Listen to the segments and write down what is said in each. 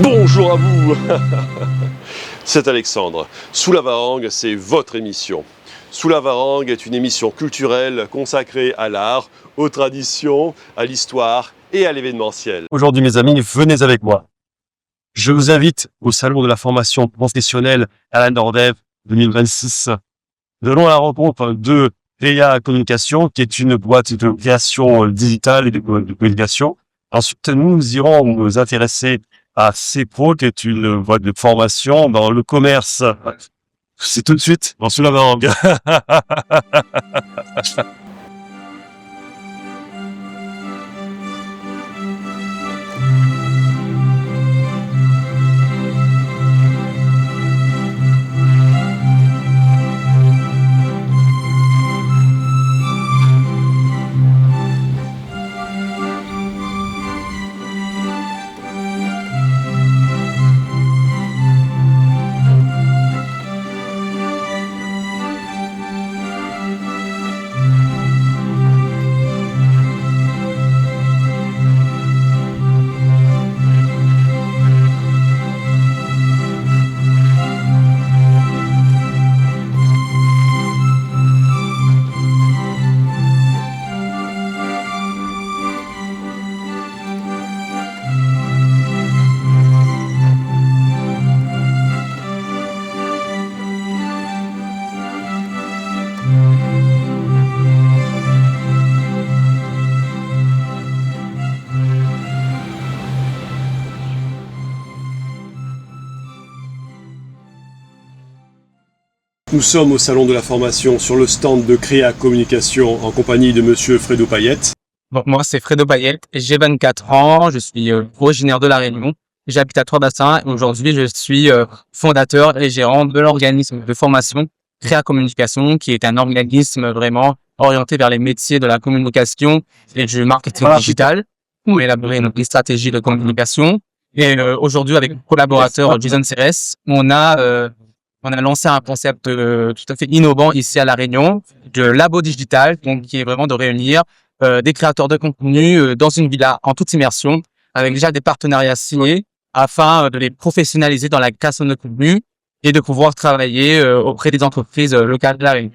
Bonjour à vous. C'est Alexandre. Sous la Varangue, c'est votre émission. Sous la Varangue est une émission culturelle consacrée à l'art, aux traditions, à l'histoire et à l'événementiel. Aujourd'hui, mes amis, venez avec moi. Je vous invite au salon de la formation professionnelle à la Nordev 2026. Nous allons à la rencontre de Créa Communication, qui est une boîte de création digitale et de communication. Ensuite, nous irons nous intéresser à CPRO, qui est une boîte de formation dans le commerce. C'est tout de suite dans Sous la Varangue. Nous sommes au salon de la formation sur le stand de Créa Communication en compagnie de monsieur Fredo Payette. Bon, moi, c'est Fredo Payette, j'ai 24 ans, je suis originaire de La Réunion, j'habite à Trois-Bassins et aujourd'hui je suis fondateur et gérant de l'organisme de formation Créa Communication, qui est un organisme vraiment orienté vers les métiers de la communication et du marketing digital pour élaborer une stratégie de communication. Et aujourd'hui, avec le collaborateur Jason Ceres, on a lancé un concept tout à fait innovant ici à La Réunion, de labo digital, donc qui est vraiment de réunir des créateurs de contenu dans une villa en toute immersion, avec déjà des partenariats signés, afin de les professionnaliser dans la création de contenu et de pouvoir travailler auprès des entreprises locales de La Réunion.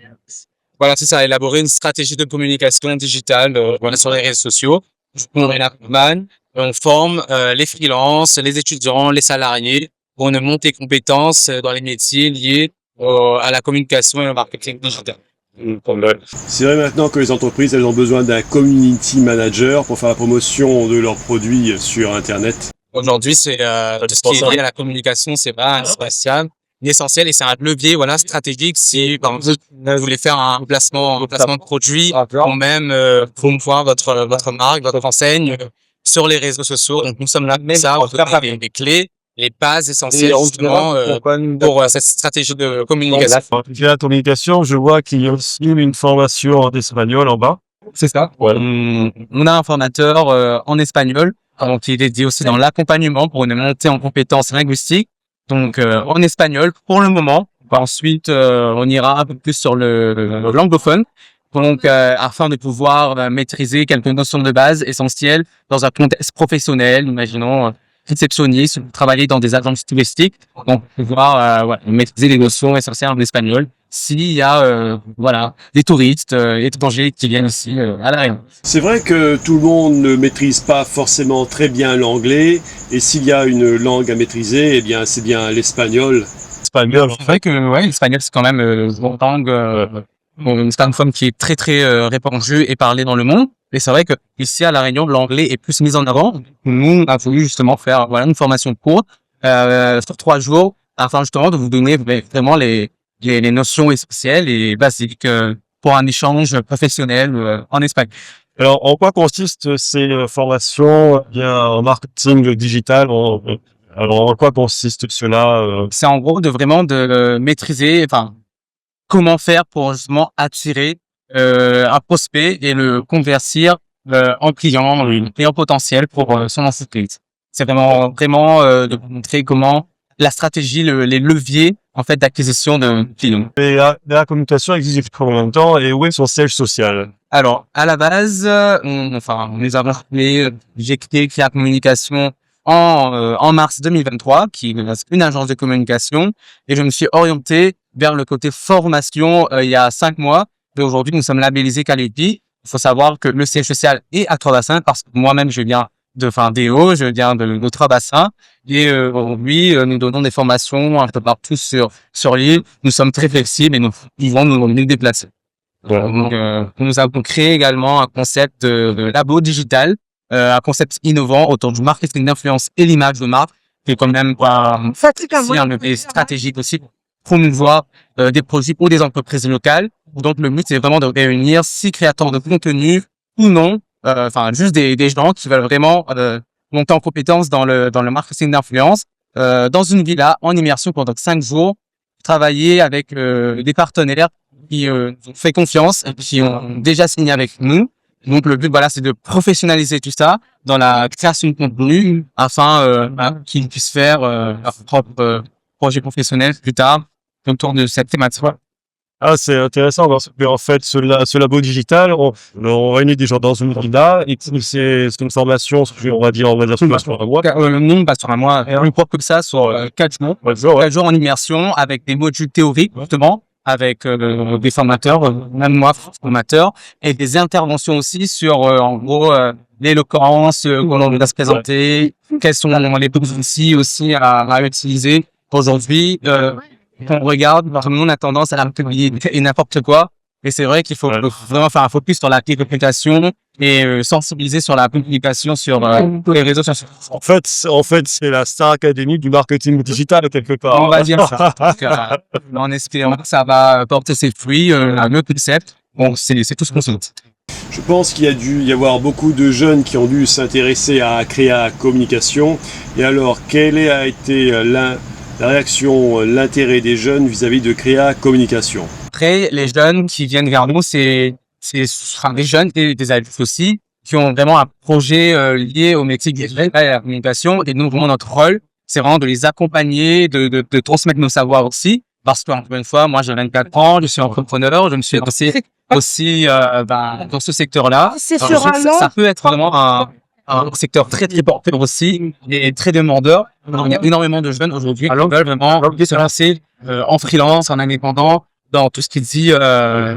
Voilà, c'est ça, élaborer une stratégie de communication digitale sur les réseaux sociaux. On forme les freelances, les étudiants, les salariés, pour une montée de compétences dans les métiers liés à la communication et au marketing digital. C'est vrai maintenant que les entreprises elles ont besoin d'un community manager pour faire la promotion de leurs produits sur Internet. Aujourd'hui, c'est tout ce qui est lié à la communication, c'est pas spatial, essentiel et c'est un levier stratégique. Si par exemple vous voulez faire un placement de produit ou même promouvoir votre marque, votre enseigne sur les réseaux sociaux. Donc nous sommes là pour ça, on peut faire des clés, les bases essentielles justement pour cette stratégie de communication. Créa Communication, je vois qu'il y a aussi une formation en espagnol en bas. C'est ça. Ouais. On a un formateur en espagnol, donc il est dédié aussi dans l'accompagnement pour une montée en compétences linguistiques. Donc en espagnol pour le moment. Ensuite, on ira un peu plus sur le l'anglophone. Donc afin de pouvoir maîtriser quelques notions de base essentielles dans un contexte professionnel, imaginons réceptionniste, travailler dans des agences touristiques, donc pouvoir maîtriser les notions essentielles en espagnol. S'il y a des touristes étrangers qui viennent ici à La Réunion. C'est vrai que tout le monde ne maîtrise pas forcément très bien l'anglais et s'il y a une langue à maîtriser, eh bien c'est bien l'espagnol. C'est vrai que l'espagnol c'est quand même une langue francophone qui est très très répandue et parlée dans le monde. Et c'est vrai que ici à La Réunion, l'anglais est plus mis en avant. Nous, on a voulu justement faire une formation courte sur 3 jours afin justement de vous donner vraiment les notions essentielles et basiques pour un échange professionnel en Espagne. Alors, en quoi consistent ces formations en marketing digital? Alors, en quoi consiste cela? C'est en gros de maîtriser, comment faire pour justement attirer un prospect et le convertir en client potentiel pour son entreprise. C'est vraiment de vous montrer comment la stratégie, les leviers en fait d'acquisition de clients. Et la communication existe depuis combien de temps et où est son siège social? Alors, à la base, on les a appelés, j'ai créé la communication en mars 2023, qui est une agence de communication, et je me suis orienté vers le côté formation il y a 5 mois. Et aujourd'hui, nous sommes labellisés Quality. Il faut savoir que le siège social est à Trois-Bassins parce que moi-même, je viens d'EO, je viens de Trois-Bassins. Et aujourd'hui, nous donnons des formations un peu partout sur l'île. Nous sommes très flexibles et nous pouvons nous déplacer. Donc, nous avons créé également un concept de labo digital, un concept innovant autour du marketing d'influence et l'image de marque, qui est quand même aussi un levier stratégique aussi pour promouvoir des produits ou des entreprises locales. Donc, le but, c'est vraiment de réunir 6 créateurs de contenu ou non, enfin, juste des gens qui veulent vraiment monter en compétence dans le marketing d'influence, dans une villa en immersion pendant 5 jours, travailler avec des partenaires qui nous ont fait confiance et qui ont déjà signé avec nous. Donc, le but, voilà, c'est de professionnaliser tout ça dans la création de contenu afin qu'ils puissent faire leur propre projet professionnel plus tard autour de cette thématique. Ah, c'est intéressant parce que, en fait, ce labo digital, on réunit des gens dans une villa et c'est une formation, on va dire sur un mois. Le nombre passe sur un mois, plus propre que ça, sur 4 jours. 4 jours en immersion avec des modules théoriques, justement, avec des formateurs, même moi, formateur, et des interventions aussi sur, en gros, l'éloquence, comment on va se présenter, quels sont les outils aussi à utiliser. Aujourd'hui, quand on regarde, tout le monde a tendance à publier et n'importe quoi. Et c'est vrai qu'il faut vraiment faire un focus sur la publication et sensibiliser sur la publication sur tous les réseaux sociaux. En fait, c'est la Star Academy du marketing digital, quelque part. On va dire ça. Donc, en espérant que ça va porter ses fruits, le concept. Bon, c'est tout ce qu'on souhaite. Je pense qu'il y a dû y avoir beaucoup de jeunes qui ont dû s'intéresser à Créa Communication. Et alors, quelle a été la réaction, l'intérêt des jeunes vis-à-vis de Créa Communication? Après, les jeunes qui viennent vers nous, ce sera des jeunes et des adultes aussi, qui ont vraiment un projet lié au métier de la communication. Et nous, vraiment, notre rôle, c'est vraiment de les accompagner, de transmettre nos savoirs aussi. Parce que, encore une fois, moi, j'ai 24 ans, je suis entrepreneur, je me suis lancé aussi dans ce secteur-là. Ça peut être vraiment un secteur très porteur aussi et très demandeur. Il y a énormément de jeunes aujourd'hui qui veulent vraiment se lancer en freelance, en indépendant, dans tout ce qui dit la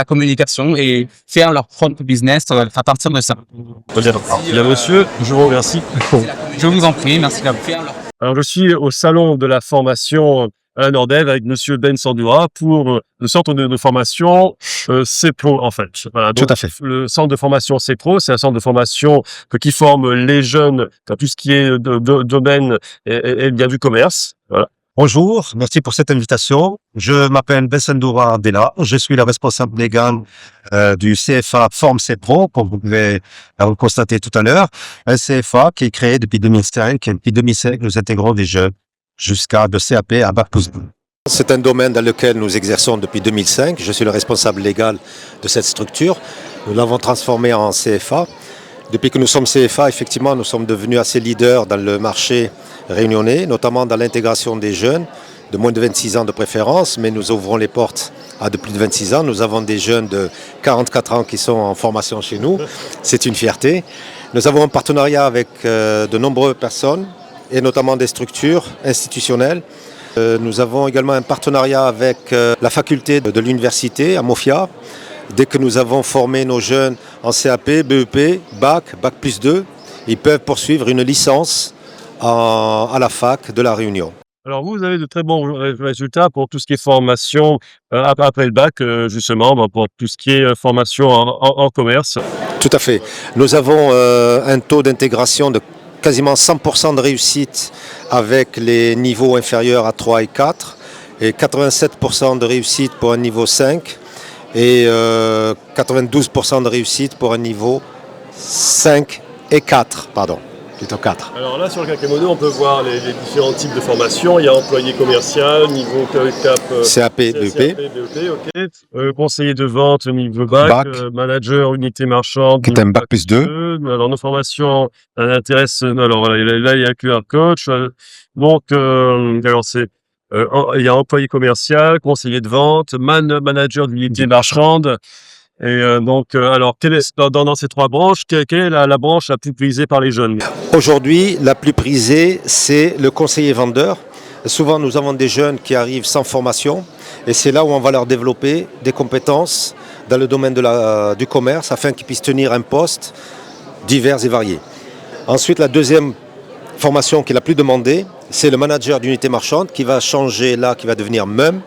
communication et faire leur propre business à partir de ça. Bien, monsieur, je vous remercie. Je vous en prie, merci d'avoir fait. Alors, je suis au salon de la formation à la Nordel avec monsieur Ben Sandura pour le centre de formation CPRO, en fait. Voilà, donc, tout à fait. Le centre de formation CPRO, c'est un centre de formation qui forme les jeunes dans tout ce qui est domaine et bien du commerce. Voilà. Bonjour, merci pour cette invitation. Je m'appelle Bessendoura Della, je suis le responsable légal du CFA Forme CPRO, comme vous pouvez le constater tout à l'heure. Un CFA qui est créé depuis 2005, et depuis 2005, nous intégrons des jeunes jusqu'à de CAP à Bac+2. C'est un domaine dans lequel nous exerçons depuis 2005. Je suis le responsable légal de cette structure. Nous l'avons transformé en CFA. Depuis que nous sommes CFA, effectivement, nous sommes devenus assez leaders dans le marché réunionnais, notamment dans l'intégration des jeunes de moins de 26 ans de préférence, mais nous ouvrons les portes à de plus de 26 ans. Nous avons des jeunes de 44 ans qui sont en formation chez nous. C'est une fierté. Nous avons un partenariat avec de nombreuses personnes et notamment des structures institutionnelles. Nous avons également un partenariat avec la faculté de l'université à Mofia. Dès que nous avons formé nos jeunes en CAP, BEP, Bac, Bac+2, ils peuvent poursuivre une licence à la fac de La Réunion. Alors, vous avez de très bons résultats pour tout ce qui est formation après le bac, justement, pour tout ce qui est formation en commerce. Tout à fait. Nous avons un taux d'intégration de quasiment 100% de réussite avec les niveaux inférieurs à 3 et 4 et 87% de réussite pour un niveau 5 et 92% de réussite pour un niveau 5 et 4, pardon. Plutôt 4. Alors là, sur le Kakemono, on peut voir les différents types de formations. Il y a employé commercial, niveau CAP, CAP, BEP. Ok. Conseiller de vente, niveau bac. Manager, unité marchande. Qui est un Bac+2. Alors, nos formations intéressent. Alors, voilà, là, il y a QR coach. Donc, alors, il y a employé commercial, conseiller de vente, manager d'unité marchande. Alors, quelle est, dans ces 3 branches, quelle est la branche la plus prisée par les jeunes? Aujourd'hui, la plus prisée, c'est le conseiller vendeur. Souvent, nous avons des jeunes qui arrivent sans formation et c'est là où on va leur développer des compétences dans le domaine du commerce afin qu'ils puissent tenir un poste divers et variés. Ensuite, la deuxième formation qui est la plus demandée, c'est le manager d'unité marchande qui va changer là, qui va devenir MEM.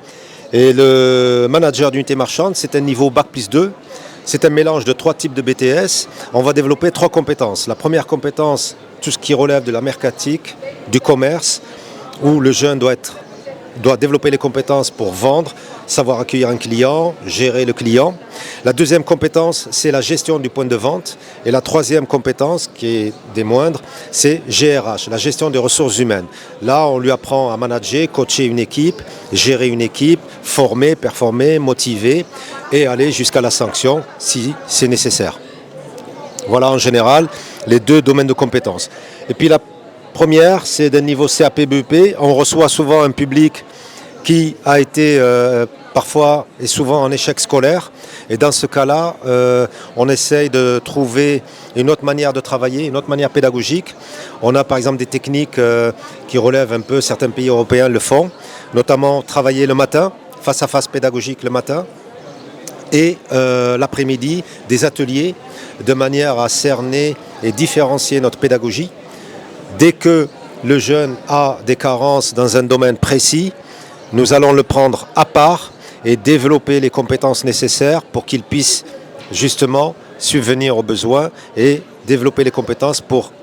Et le manager d'unité marchande, c'est un niveau Bac+2. C'est un mélange de 3 types de BTS. On va développer 3 compétences. La première compétence, tout ce qui relève de la mercatique, du commerce, où le jeune doit développer les compétences pour vendre, savoir accueillir un client, gérer le client. La deuxième compétence, c'est la gestion du point de vente. Et la troisième compétence, qui est des moindres, c'est GRH, la gestion des ressources humaines. Là, on lui apprend à manager, coacher une équipe, gérer une équipe, former, performer, motiver et aller jusqu'à la sanction si c'est nécessaire. Voilà en général les 2 domaines de compétences. Et puis la première, c'est d'un niveau CAP-BEP. On reçoit souvent un public qui a été parfois et souvent en échec scolaire. Et dans ce cas-là, on essaye de trouver une autre manière de travailler, une autre manière pédagogique. On a par exemple des techniques qui relèvent un peu, certains pays européens le font, notamment travailler le matin, face à face pédagogique le matin, et l'après-midi, des ateliers de manière à cerner et différencier notre pédagogie. Dès que le jeune a des carences dans un domaine précis, nous allons le prendre à part et développer les compétences nécessaires pour qu'il puisse justement subvenir aux besoins et développer les compétences pour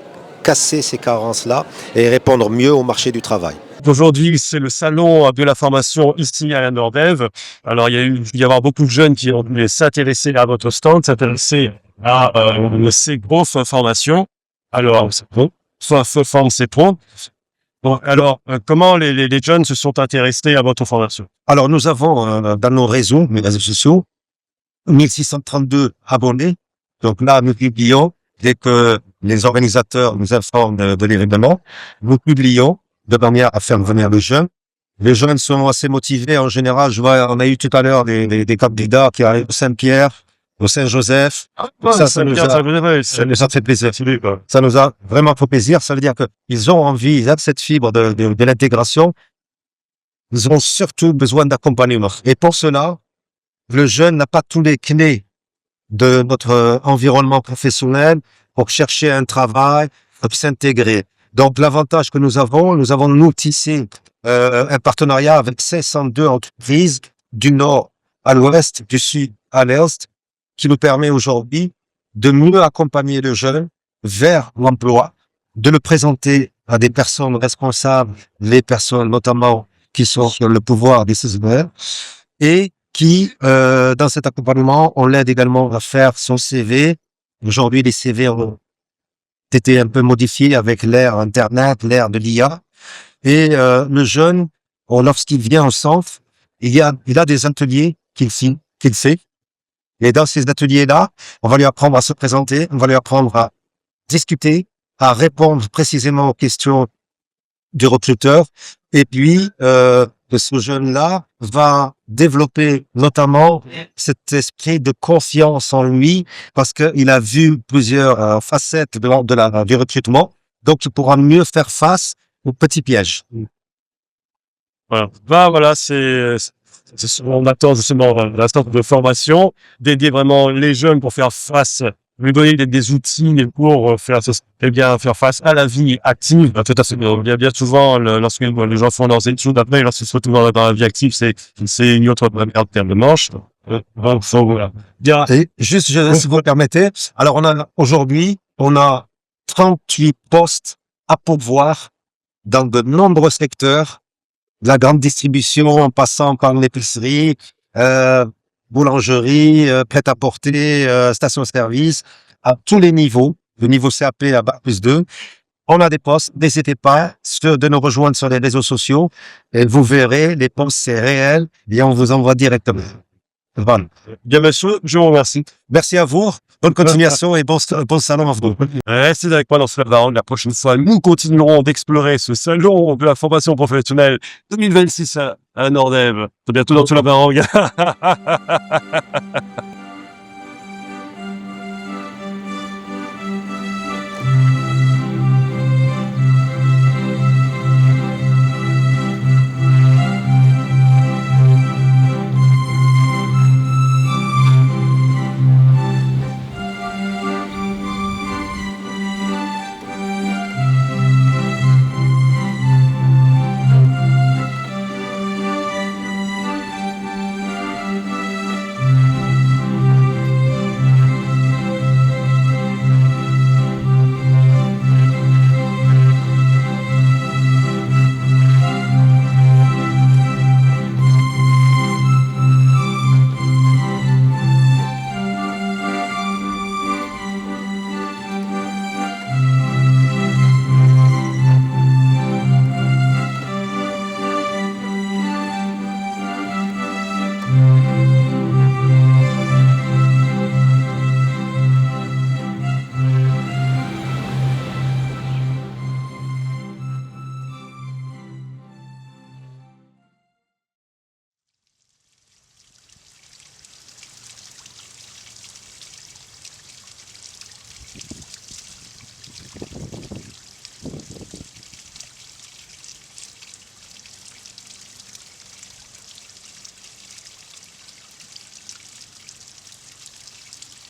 casser ces carences-là et répondre mieux au marché du travail. Aujourd'hui, c'est le salon de la formation ici à la Nordev. Alors, il y avoir beaucoup de jeunes qui ont s'intéresser à votre stand, s'intéresser à ces grosses formations. Alors, c'est bon. Soit forme ces points. Bon, alors, comment les jeunes se sont intéressés à votre formation? Alors, nous avons dans nos réseaux sociaux 1632 abonnés. Donc là, nous publions, dès que les organisateurs nous informent de l'événement, nous publions de manière à faire venir les jeunes. Les jeunes sont assez motivés. En général, je vois, on a eu tout à l'heure des candidats qui arrivent au Saint-Pierre, au Saint-Joseph. Ça nous a fait plaisir. Ça nous a vraiment fait plaisir. Ça veut dire qu'ils ont envie, ils ont cette fibre de l'intégration. Ils ont surtout besoin d'accompagnement. Et pour cela, le jeune n'a pas tous les clés de notre environnement professionnel pour chercher un travail, pour s'intégrer. Donc, l'avantage que nous avons tissé un partenariat avec 502 entreprises du nord à l'ouest, du sud à l'est, qui nous permet aujourd'hui de mieux accompagner le jeune vers l'emploi, de le présenter à des personnes responsables, les personnes notamment qui sont sur le pouvoir décisionnaire, et qui, dans cet accompagnement, on l'aide également à faire son CV. Aujourd'hui, les CV ont été un peu modifiés avec l'ère Internet, l'ère de l'IA. Et le jeune, lorsqu'il vient au centre, il a des ateliers qu'il fait. Et dans ces ateliers-là, on va lui apprendre à se présenter, on va lui apprendre à discuter, à répondre précisément aux questions du recruteur. Et puis, ce jeune-là va développer notamment cet esprit de confiance en lui parce qu'il a vu plusieurs facettes du recrutement. Donc, il pourra mieux faire face aux petits pièges. Voilà, on attend justement la sorte de formation, d'aider vraiment les jeunes pour faire face, lui donner des outils pour faire face à la vie active. Bien souvent, lorsque les gens font leurs études, après, lorsqu'ils se retrouvent dans la vie active, c'est une autre manière de terme de manche. Voilà. Bien. Et juste, si vous le permettez, alors aujourd'hui, on a 38 postes à pourvoir dans de nombreux secteurs, de la grande distribution en passant par l'épicerie, boulangerie, prêt-à-porter, station-service, à tous les niveaux, le niveau CAP à Bac+2. On a des postes, n'hésitez pas de nous rejoindre sur les réseaux sociaux et vous verrez, les postes c'est réel et on vous envoie directement. Voilà. Bien monsieur, je vous remercie. Merci à vous, bonne continuation et bon salon à vous. Restez avec moi dans ce Varangue. La prochaine fois, nous continuerons d'explorer ce salon de la formation professionnelle 2026 à Nordev. À bientôt dans ce Varangue.